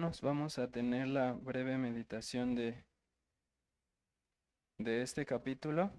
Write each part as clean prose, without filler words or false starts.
hermanos, vamos a tener la breve meditación de este capítulo.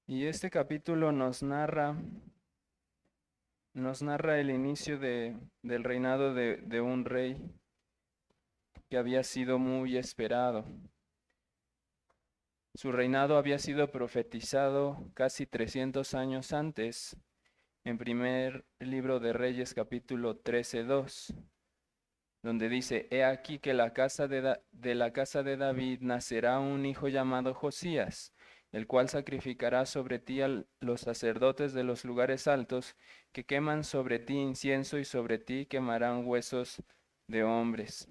Y este capítulo nos narra el inicio del reinado de un rey que había sido muy esperado. Su reinado había sido profetizado casi 300 años antes, en primer libro de Reyes capítulo 13:2, donde dice: He aquí que de la casa de David nacerá un hijo llamado Josías, el cual sacrificará sobre ti a los sacerdotes de los lugares altos, que queman sobre ti incienso, y sobre ti quemarán huesos de hombres.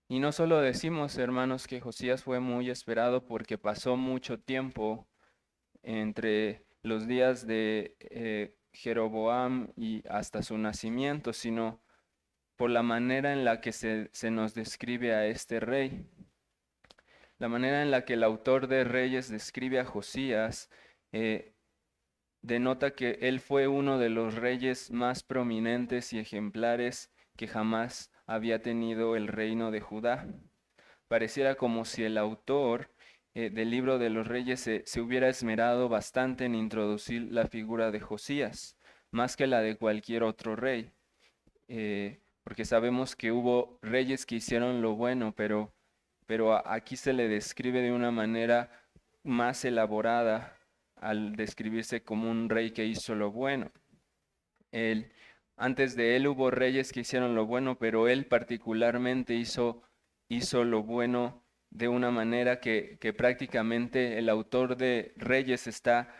Y no solo decimos, hermanos, que Josías fue muy esperado porque pasó mucho tiempo entre los días de Jeroboam y hasta su nacimiento, sino por la manera en la que se nos describe a este rey. La manera en la que el autor de Reyes describe a Josías denota que él fue uno de los reyes más prominentes y ejemplares que jamás había tenido el reino de Judá. Pareciera como si el autor del libro de los Reyes se hubiera esmerado bastante en introducir la figura de Josías, más que la de cualquier otro rey. Porque sabemos que hubo reyes que hicieron lo bueno, pero aquí se le describe de una manera más elaborada al describirse como un rey que hizo lo bueno. Él, Antes de él hubo reyes que hicieron lo bueno, pero él particularmente hizo lo bueno de una manera que prácticamente el autor de Reyes está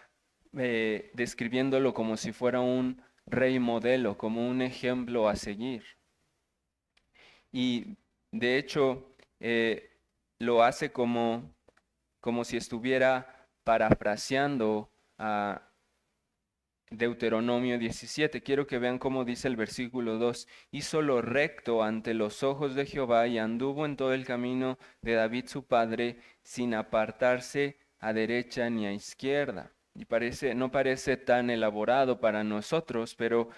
describiéndolo como si fuera un rey modelo, como un ejemplo a seguir. Y de hecho lo hace como si estuviera parafraseando a Deuteronomio 17. Quiero que vean cómo dice el versículo 2. Hizo lo recto ante los ojos de Jehová y anduvo en todo el camino de David su padre, sin apartarse a derecha ni a izquierda. Y no parece tan elaborado para nosotros, pero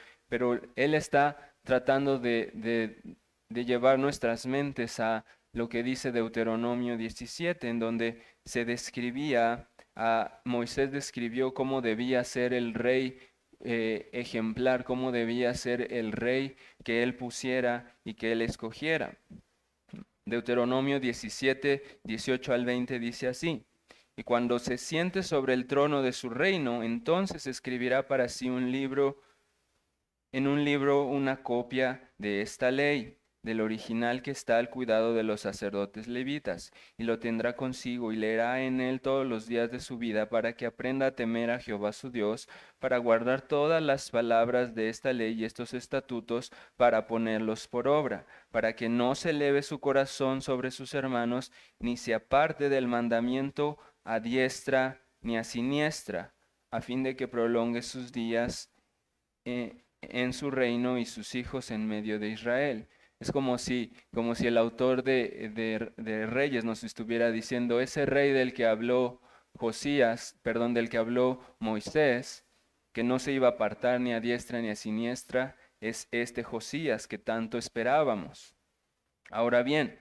él está tratando de llevar nuestras mentes a lo que dice Deuteronomio 17, en donde se describía, Moisés describió cómo debía ser el rey ejemplar, cómo debía ser el rey que él pusiera y que él escogiera. Deuteronomio 17, 18 al 20 dice así: Y cuando se siente sobre el trono de su reino, entonces escribirá para sí en un libro una copia de esta ley, del original que está al cuidado de los sacerdotes levitas, y lo tendrá consigo y leerá en él todos los días de su vida, para que aprenda a temer a Jehová su Dios, para guardar todas las palabras de esta ley y estos estatutos, para ponerlos por obra, para que no se eleve su corazón sobre sus hermanos, ni se aparte del mandamiento a diestra ni a siniestra, a fin de que prolongue sus días en su reino y sus hijos en medio de Israel. Es como si el autor de Reyes nos estuviera diciendo: ese rey del que habló del que habló Moisés, que no se iba a apartar ni a diestra ni a siniestra, es este Josías que tanto esperábamos. Ahora bien,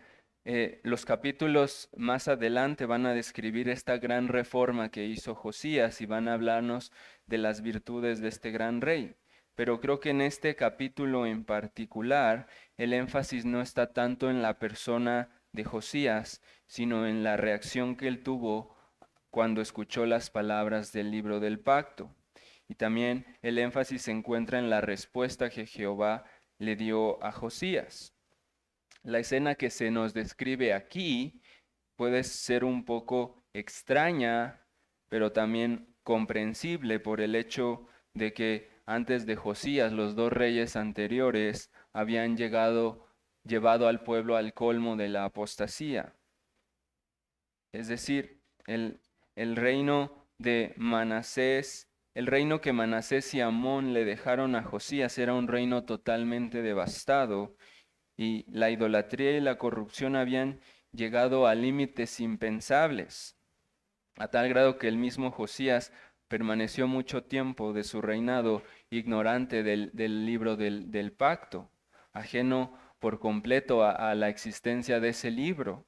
los capítulos más adelante van a describir esta gran reforma que hizo Josías y van a hablarnos de las virtudes de este gran rey. Pero creo que en este capítulo en particular, el énfasis no está tanto en la persona de Josías, sino en la reacción que él tuvo cuando escuchó las palabras del libro del pacto. Y también el énfasis se encuentra en la respuesta que Jehová le dio a Josías. La escena que se nos describe aquí puede ser un poco extraña, pero también comprensible por el hecho de que antes de Josías los dos reyes anteriores habían llevado al pueblo al colmo de la apostasía. Es decir, el reino de Manasés, el reino que Manasés y Amón le dejaron a Josías, era un reino totalmente devastado, y la idolatría y la corrupción habían llegado a límites impensables, a tal grado que el mismo Josías permaneció mucho tiempo de su reinado ignorante del libro del pacto, ajeno por completo a la existencia de ese libro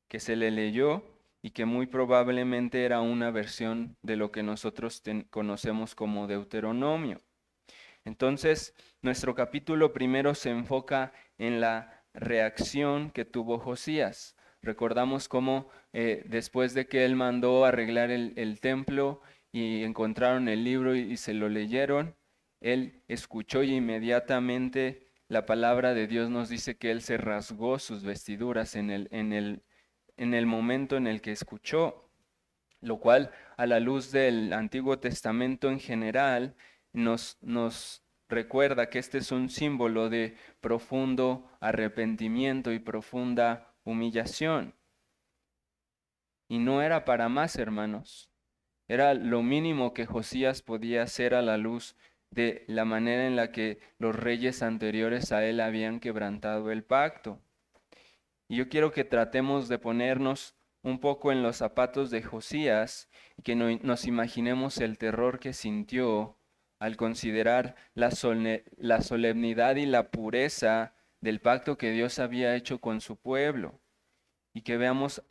que se le leyó y que muy probablemente era una versión de lo que nosotros conocemos como Deuteronomio. Entonces, nuestro capítulo primero se enfoca en la reacción que tuvo Josías. Recordamos cómo después de que él mandó arreglar el templo y encontraron el libro y se lo leyeron, él escuchó y inmediatamente la palabra de Dios nos dice que él se rasgó sus vestiduras en el momento en el que escuchó, lo cual a la luz del Antiguo Testamento en general nos recuerda que este es un símbolo de profundo arrepentimiento y profunda humillación. Y no era para más, hermanos. Era lo mínimo que Josías podía hacer a la luz de la manera en la que los reyes anteriores a él habían quebrantado el pacto. Y yo quiero que tratemos de ponernos un poco en los zapatos de Josías y que nos imaginemos el terror que sintió al considerar la solemnidad y la pureza del pacto que Dios había hecho con su pueblo. Y que veamos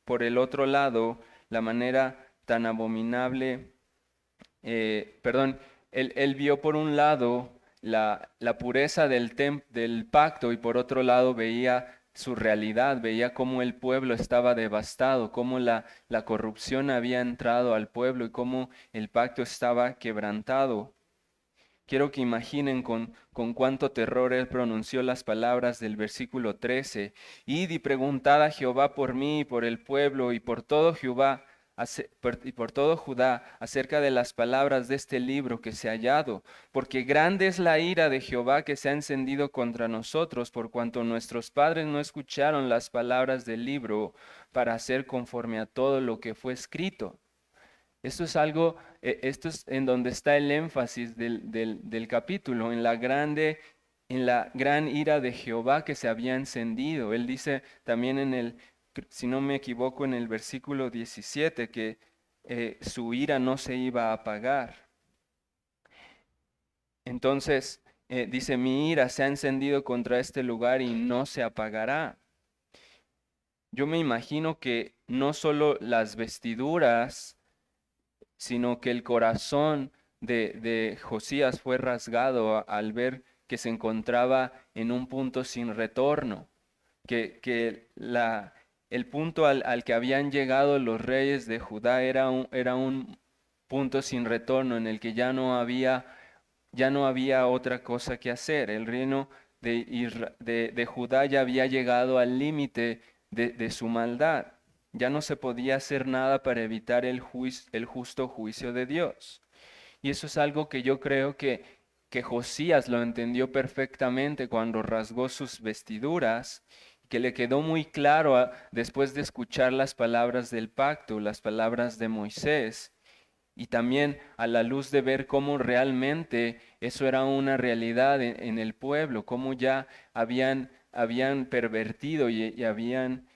por el otro lado la manera tan abominable, perdón, él vio por un lado la pureza del pacto y por otro lado veía su realidad, veía cómo el pueblo estaba devastado, cómo la corrupción había entrado al pueblo y cómo el pacto estaba quebrantado. Quiero que imaginen con cuánto terror él pronunció las palabras del versículo 13. Id y preguntad a Jehová por mí y por el pueblo y por todo y por todo Judá acerca de las palabras de este libro que se ha hallado, porque grande es la ira de Jehová que se ha encendido contra nosotros, por cuanto nuestros padres no escucharon las palabras del libro para hacer conforme a todo lo que fue escrito. Esto es algo, esto es en donde está el énfasis del capítulo, en la gran ira de Jehová que se había encendido. Él dice también si no me equivoco, en el versículo 17 que su ira no se iba a apagar. Entonces, dice, mi ira se ha encendido contra este lugar y no se apagará. Yo me imagino que no solo las vestiduras, sino que el corazón de Josías fue rasgado al ver que se encontraba en un punto sin retorno, que el punto al que habían llegado los reyes de Judá era un punto sin retorno en el que ya no había otra cosa que hacer. El reino de Judá ya había llegado al límite de su maldad. Ya no se podía hacer nada para evitar el justo juicio de Dios. Y eso es algo que yo creo que Josías lo entendió perfectamente cuando rasgó sus vestiduras, que le quedó muy claro después de escuchar las palabras del pacto, las palabras de Moisés, y también a la luz de ver cómo realmente eso era una realidad en el pueblo, cómo ya habían pervertido y habían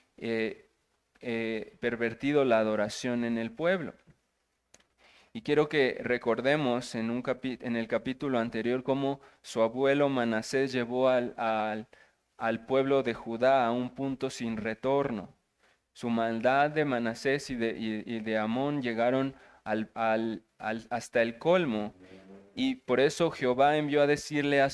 pervertido la adoración en el pueblo. Y quiero que recordemos en el capítulo anterior cómo su abuelo Manasés llevó al pueblo de Judá a un punto sin retorno. Su maldad de Manasés y de Amón llegaron hasta el colmo. Y por eso Jehová envió a decirle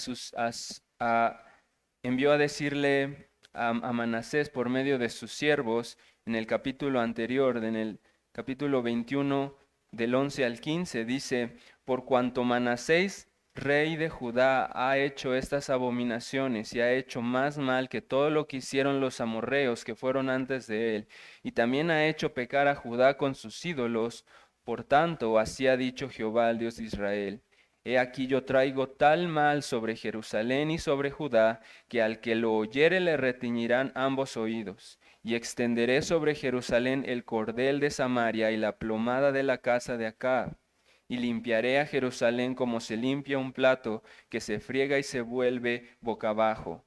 envió a decirle a Manasés por medio de sus siervos en el capítulo anterior, en el capítulo 21 del 11 al 15, dice, por cuanto Manasés, rey de Judá, ha hecho estas abominaciones y ha hecho más mal que todo lo que hicieron los amorreos que fueron antes de él, y también ha hecho pecar a Judá con sus ídolos, por tanto, así ha dicho Jehová, el Dios de Israel. He aquí yo traigo tal mal sobre Jerusalén y sobre Judá, que al que lo oyere le retiñirán ambos oídos. Y extenderé sobre Jerusalén el cordel de Samaria y la plomada de la casa de Acab. Y limpiaré a Jerusalén como se limpia un plato que se friega y se vuelve boca abajo.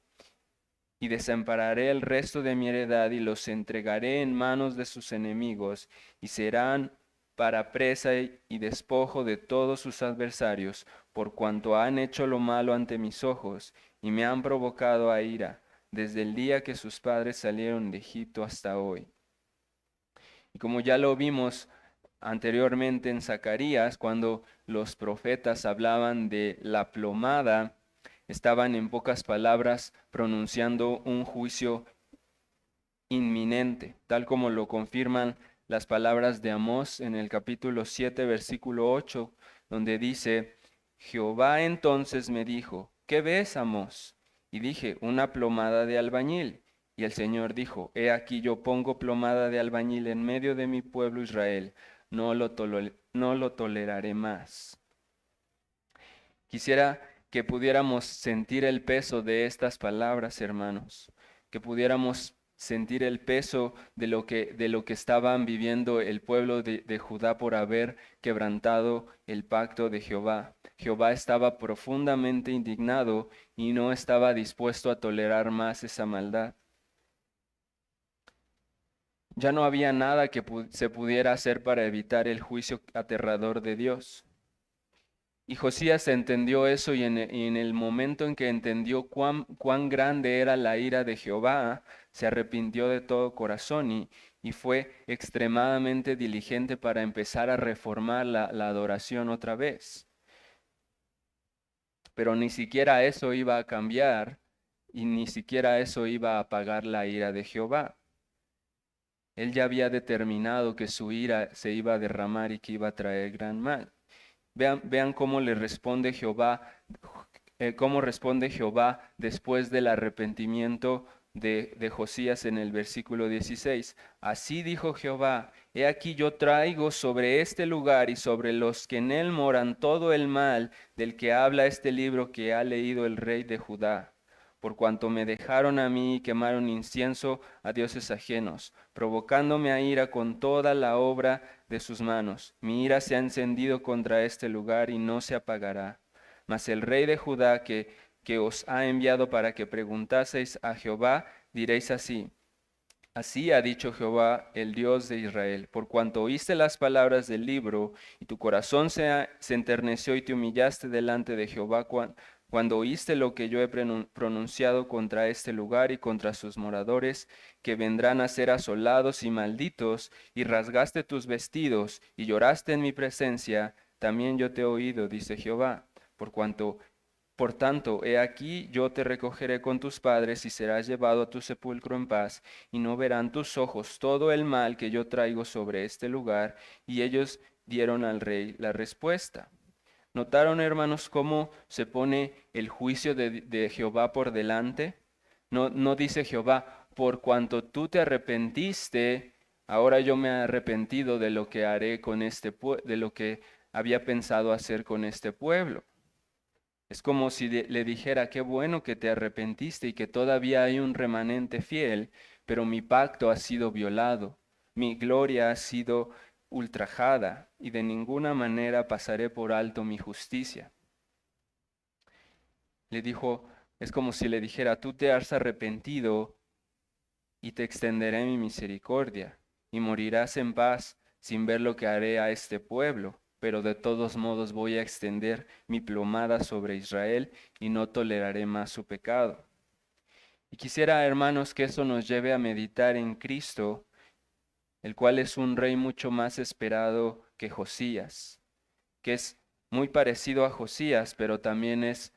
Y desampararé el resto de mi heredad y los entregaré en manos de sus enemigos, y serán para presa y despojo de todos sus adversarios, por cuanto han hecho lo malo ante mis ojos, y me han provocado a ira, desde el día que sus padres salieron de Egipto hasta hoy. Y como ya lo vimos anteriormente en Zacarías, cuando los profetas hablaban de la plomada, estaban en pocas palabras pronunciando un juicio inminente, tal como lo confirman las palabras de Amós en el capítulo 7, versículo 8, donde dice: Jehová entonces me dijo, ¿qué ves, Amós? Y dije, una plomada de albañil. Y el Señor dijo, he aquí yo pongo plomada de albañil en medio de mi pueblo Israel, no lo toleraré más. Quisiera que pudiéramos sentir el peso de estas palabras, hermanos, que pudiéramos sentir el peso de lo que estaban viviendo el pueblo de Judá por haber quebrantado el pacto de Jehová. Jehová estaba profundamente indignado y no estaba dispuesto a tolerar más esa maldad. Ya no había nada que se pudiera hacer para evitar el juicio aterrador de Dios. Y Josías entendió eso y en el momento en que entendió cuán grande era la ira de Jehová, se arrepintió de todo corazón y fue extremadamente diligente para empezar a reformar la adoración otra vez. Pero ni siquiera eso iba a cambiar y ni siquiera eso iba a apagar la ira de Jehová. Él ya había determinado que su ira se iba a derramar y que iba a traer gran mal. Vean cómo le responde Jehová, cómo responde Jehová después del arrepentimiento de Josías en el versículo 16. Así dijo Jehová, he aquí yo traigo sobre este lugar y sobre los que en él moran todo el mal del que habla este libro que ha leído el rey de Judá, por cuanto me dejaron a mí y quemaron incienso a dioses ajenos, provocándome a ira con toda la obra de sus manos. Mi ira se ha encendido contra este lugar y no se apagará. Mas el rey de Judá que os ha enviado para que preguntaseis a Jehová, diréis así: Así ha dicho Jehová, el Dios de Israel, por cuanto oíste las palabras del libro, y tu corazón se enterneció y te humillaste delante de Jehová cuando oíste lo que yo he pronunciado contra este lugar y contra sus moradores, que vendrán a ser asolados y malditos, y rasgaste tus vestidos, y lloraste en mi presencia, también yo te he oído, dice Jehová, por tanto, he aquí yo te recogeré con tus padres y serás llevado a tu sepulcro en paz, y no verán tus ojos todo el mal que yo traigo sobre este lugar. Y ellos dieron al rey la respuesta. ¿Notaron, hermanos, cómo se pone el juicio de Jehová por delante? No dice Jehová, por cuanto tú te arrepentiste, ahora yo me he arrepentido de lo que haré con de lo que había pensado hacer con este pueblo. Es como si le dijera, qué bueno que te arrepentiste y que todavía hay un remanente fiel, pero mi pacto ha sido violado, mi gloria ha sido ultrajada y de ninguna manera pasaré por alto mi justicia. Le dijo, es como si le dijera, tú te has arrepentido y te extenderé mi misericordia y morirás en paz sin ver lo que haré a este pueblo, pero de todos modos voy a extender mi plomada sobre Israel y no toleraré más su pecado. Y quisiera, hermanos, que eso nos lleve a meditar en Cristo, el cual es un rey mucho más esperado que Josías, que es muy parecido a Josías, pero también es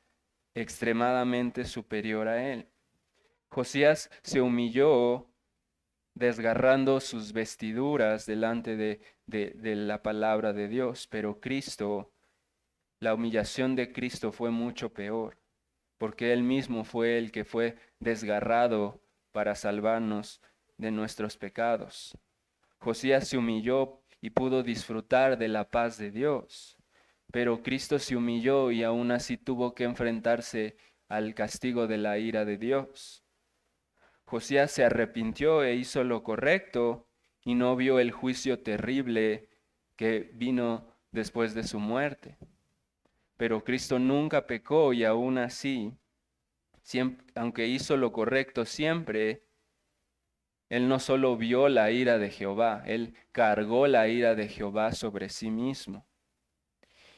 extremadamente superior a él. Josías se humilló desgarrando sus vestiduras delante de la palabra de Dios, pero Cristo, la humillación de Cristo fue mucho peor, porque Él mismo fue el que fue desgarrado para salvarnos de nuestros pecados. Josías se humilló y pudo disfrutar de la paz de Dios, pero Cristo se humilló y aún así tuvo que enfrentarse al castigo de la ira de Dios. Josías se arrepintió e hizo lo correcto y no vio el juicio terrible que vino después de su muerte. Pero Cristo nunca pecó y aún así, aunque hizo lo correcto siempre, Él no solo vio la ira de Jehová, él cargó la ira de Jehová sobre sí mismo.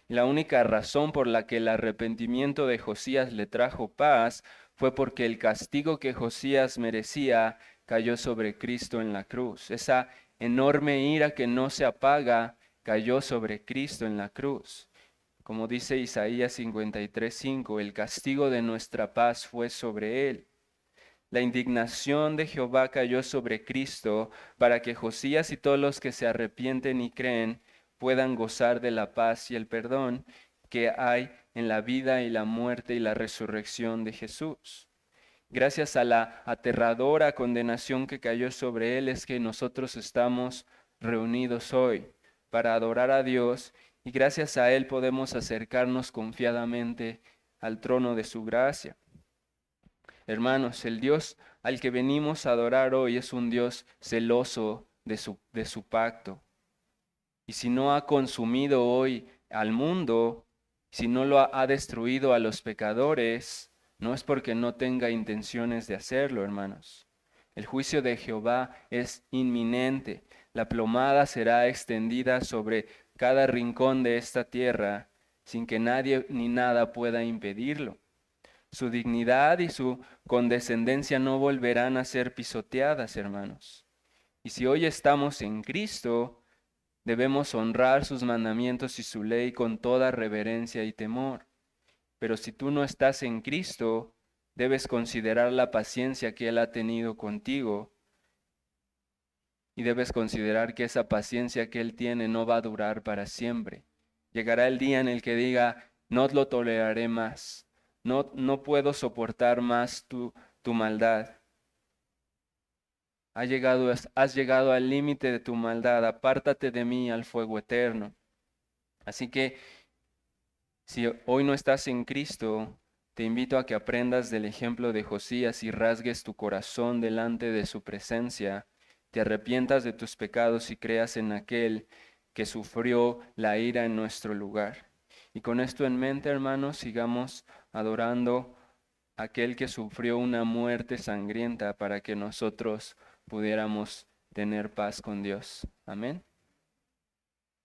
Y la única razón por la que el arrepentimiento de Josías le trajo paz fue porque el castigo que Josías merecía cayó sobre Cristo en la cruz. Esa enorme ira que no se apaga cayó sobre Cristo en la cruz. Como dice Isaías 53:5, el castigo de nuestra paz fue sobre él. La indignación de Jehová cayó sobre Cristo para que Josías y todos los que se arrepienten y creen puedan gozar de la paz y el perdón que hay en la vida y la muerte y la resurrección de Jesús. Gracias a la aterradora condenación que cayó sobre él es que nosotros estamos reunidos hoy para adorar a Dios, y gracias a él podemos acercarnos confiadamente al trono de su gracia. Hermanos, el Dios al que venimos a adorar hoy es un Dios celoso de su pacto. Y si no ha consumido hoy al mundo, si no lo ha destruido a los pecadores, no es porque no tenga intenciones de hacerlo, hermanos. El juicio de Jehová es inminente. La plomada será extendida sobre cada rincón de esta tierra, sin que nadie ni nada pueda impedirlo. Su dignidad y su condescendencia no volverán a ser pisoteadas, hermanos. Y si hoy estamos en Cristo, debemos honrar sus mandamientos y su ley con toda reverencia y temor. Pero si tú no estás en Cristo, debes considerar la paciencia que Él ha tenido contigo, y debes considerar que esa paciencia que Él tiene no va a durar para siempre. Llegará el día en el que diga, no lo toleraré más. No puedo soportar más tu maldad. Has llegado al límite de tu maldad. Apártate de mí al fuego eterno. Así que si hoy no estás en Cristo, te invito a que aprendas del ejemplo de Josías y rasgues tu corazón delante de su presencia. Te arrepientas de tus pecados y creas en aquel que sufrió la ira en nuestro lugar. Y con esto en mente, hermanos, sigamos adorando a aquel que sufrió una muerte sangrienta para que nosotros pudiéramos tener paz con Dios. Amén.